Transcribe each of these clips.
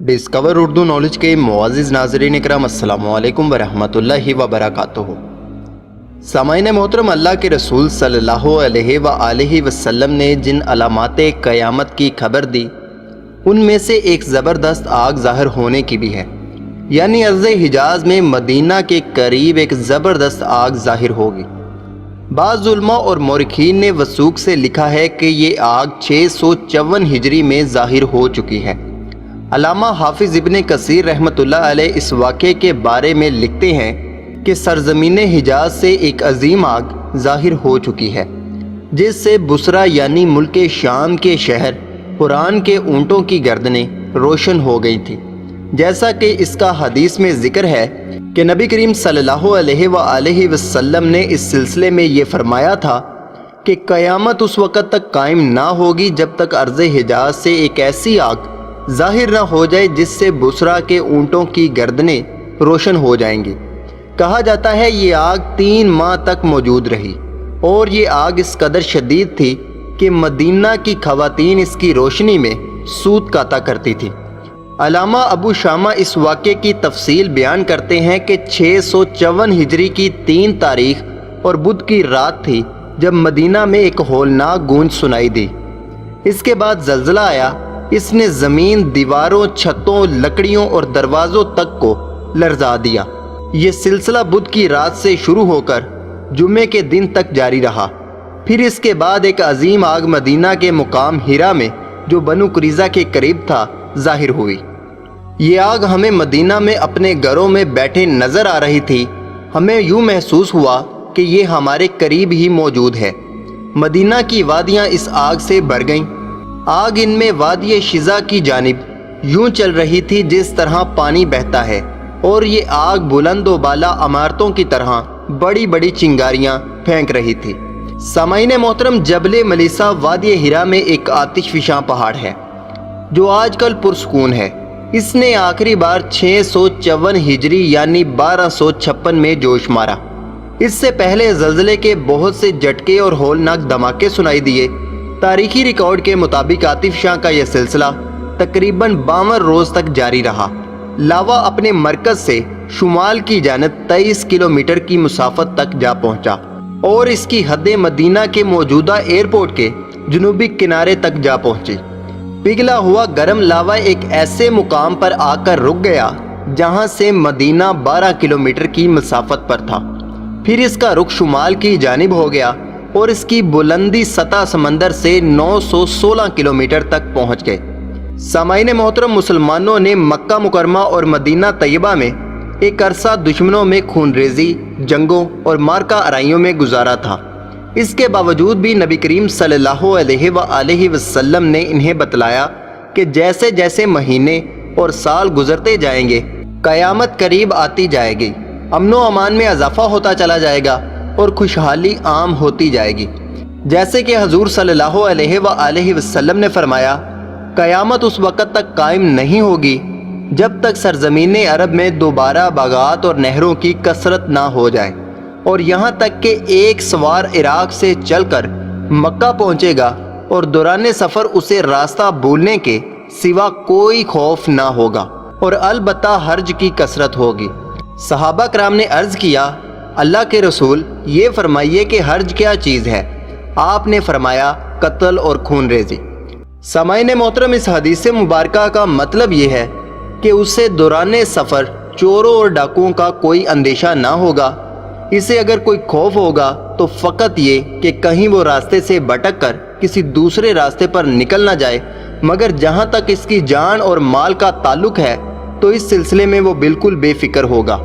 Discover Urdu knowledge کے معزز ناظرین اکرام، السلام علیکم ورحمۃ اللہ وبرکاتہ۔ سامعین محترم، اللہ کے رسول صلی اللہ علیہ وآلہ وسلم نے جن علامات قیامت کی خبر دی ان میں سے ایک زبردست آگ ظاہر ہونے کی بھی ہے، یعنی ارض حجاز میں مدینہ کے قریب ایک زبردست آگ ظاہر ہوگی۔ بعض علماء اور مورخین نے وثوق سے لکھا ہے کہ یہ آگ 654 ہجری میں ظاہر ہو چکی ہے۔ علامہ حافظ ابن کثیر رحمۃ اللہ علیہ اس واقعے کے بارے میں لکھتے ہیں کہ سرزمین حجاز سے ایک عظیم آگ ظاہر ہو چکی ہے، جس سے بصرہ یعنی ملک شام کے شہر قرآن کے اونٹوں کی گردنیں روشن ہو گئی تھیں، جیسا کہ اس کا حدیث میں ذکر ہے کہ نبی کریم صلی اللہ علیہ وآلہ وسلم نے اس سلسلے میں یہ فرمایا تھا کہ قیامت اس وقت تک قائم نہ ہوگی جب تک ارض حجاز سے ایک ایسی آگ ظاہر نہ ہو جائے جس سے بصرہ کے اونٹوں کی گردنیں روشن ہو جائیں گی۔ کہا جاتا ہے یہ آگ 3 ماہ تک موجود رہی، اور یہ آگ اس قدر شدید تھی کہ مدینہ کی خواتین اس کی روشنی میں سود کاتا کرتی تھی۔ علامہ ابو شامہ اس واقعے کی تفصیل بیان کرتے ہیں کہ 654 ہجری کی 3 تاریخ اور بدھ کی رات تھی جب مدینہ میں ایک ہولناک گونج سنائی دی۔ اس کے بعد زلزلہ آیا، اس نے زمین، دیواروں، چھتوں، لکڑیوں اور دروازوں تک کو لرزا دیا۔ یہ سلسلہ بدھ کی رات سے شروع ہو کر جمعے کے دن تک جاری رہا۔ پھر اس کے بعد ایک عظیم آگ مدینہ کے مقام ہیرا میں جو بنو قریظہ کے قریب تھا ظاہر ہوئی۔ یہ آگ ہمیں مدینہ میں اپنے گھروں میں بیٹھے نظر آ رہی تھی۔ ہمیں یوں محسوس ہوا کہ یہ ہمارے قریب ہی موجود ہے۔ مدینہ کی وادیاں اس آگ سے بھر گئیں۔ آگ ان میں وادی شیزہ کی جانب یوں چل رہی تھی جس طرح پانی بہتا ہے، اور یہ آگ بلند و بالا عمارتوں کی طرح بڑی بڑی چنگاریاں پھینک رہی تھی۔ سامعین محترم، جبل ملیسا وادی ہیرا میں ایک آتش فشاں پہاڑ ہے جو آج کل پرسکون ہے۔ اس نے آخری بار 654 ہجری یعنی 1256 میں جوش مارا۔ اس سے پہلے زلزلے کے بہت سے جھٹکے اور ہولناک دھماکے سنائی دیے۔ تاریخی ریکارڈ کے مطابق آتش فشاں کا یہ سلسلہ تقریباً 52 روز تک جاری رہا۔ لاوا اپنے مرکز سے شمال کی جانب 23 کلومیٹر کی مسافت تک جا پہنچا، اور اس کی حدیں مدینہ کے موجودہ ایئرپورٹ کے جنوبی کنارے تک جا پہنچی۔ پگھلا ہوا گرم لاوا ایک ایسے مقام پر آ کر رک گیا جہاں سے مدینہ 12 کلومیٹر کی مسافت پر تھا۔ پھر اس کا رخ شمال کی جانب ہو گیا اور اس کی بلندی سطح سمندر سے 916 کلومیٹر تک پہنچ گئے۔ سامعین محترم، مسلمانوں نے مکہ مکرمہ اور مدینہ طیبہ میں ایک عرصہ دشمنوں میں خون ریزی، جنگوں اور مارکہ آرائیوں میں گزارا تھا۔ اس کے باوجود بھی نبی کریم صلی اللہ علیہ وآلہ وسلم نے انہیں بتلایا کہ جیسے جیسے مہینے اور سال گزرتے جائیں گے قیامت قریب آتی جائے گی، امن و امان میں اضافہ ہوتا چلا جائے گا اور خوشحالی عام ہوتی جائے گی۔ جیسے کہ حضور صلی اللہ علیہ وآلہ وسلم نے فرمایا، قیامت اس وقت تک قائم نہیں ہوگی جب تک سرزمین عرب میں دوبارہ باغات اور نہروں کی کثرت نہ ہو جائے، اور یہاں تک کہ ایک سوار عراق سے چل کر مکہ پہنچے گا اور دوران سفر اسے راستہ بھولنے کے سوا کوئی خوف نہ ہوگا، اور البتہ حرج کی کثرت ہوگی۔ صحابہ کرام نے عرض کیا، اللہ کے رسول، یہ فرمائیے کہ حرج کیا چیز ہے؟ آپ نے فرمایا، قتل اور خون ریزی۔ سامعین محترم، اس حدیث مبارکہ کا مطلب یہ ہے کہ اسے دوران سفر چوروں اور ڈاکوؤں کا کوئی اندیشہ نہ ہوگا۔ اسے اگر کوئی خوف ہوگا تو فقط یہ کہ کہیں وہ راستے سے بھٹک کر کسی دوسرے راستے پر نکل نہ جائے، مگر جہاں تک اس کی جان اور مال کا تعلق ہے تو اس سلسلے میں وہ بالکل بے فکر ہوگا۔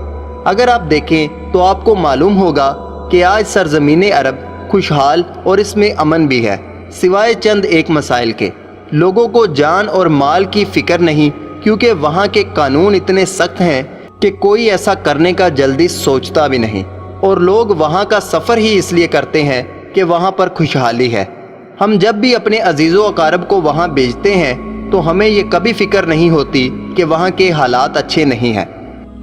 اگر آپ دیکھیں تو آپ کو معلوم ہوگا کہ آج سرزمین عرب خوشحال اور اس میں امن بھی ہے، سوائے چند ایک مسائل کے۔ لوگوں کو جان اور مال کی فکر نہیں، کیونکہ وہاں کے قانون اتنے سخت ہیں کہ کوئی ایسا کرنے کا جلدی سوچتا بھی نہیں، اور لوگ وہاں کا سفر ہی اس لیے کرتے ہیں کہ وہاں پر خوشحالی ہے۔ ہم جب بھی اپنے عزیز و اقارب کو وہاں بھیجتے ہیں تو ہمیں یہ کبھی فکر نہیں ہوتی کہ وہاں کے حالات اچھے نہیں ہیں،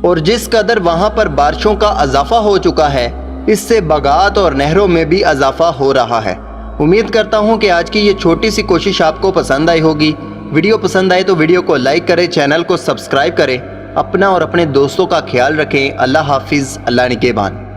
اور جس قدر وہاں پر بارشوں کا اضافہ ہو چکا ہے اس سے باغات اور نہروں میں بھی اضافہ ہو رہا ہے۔ امید کرتا ہوں کہ آج کی یہ چھوٹی سی کوشش آپ کو پسند آئی ہوگی۔ ویڈیو پسند آئے تو ویڈیو کو لائک کریں، چینل کو سبسکرائب کریں، اپنا اور اپنے دوستوں کا خیال رکھیں۔ اللہ حافظ، اللہ نگہبان۔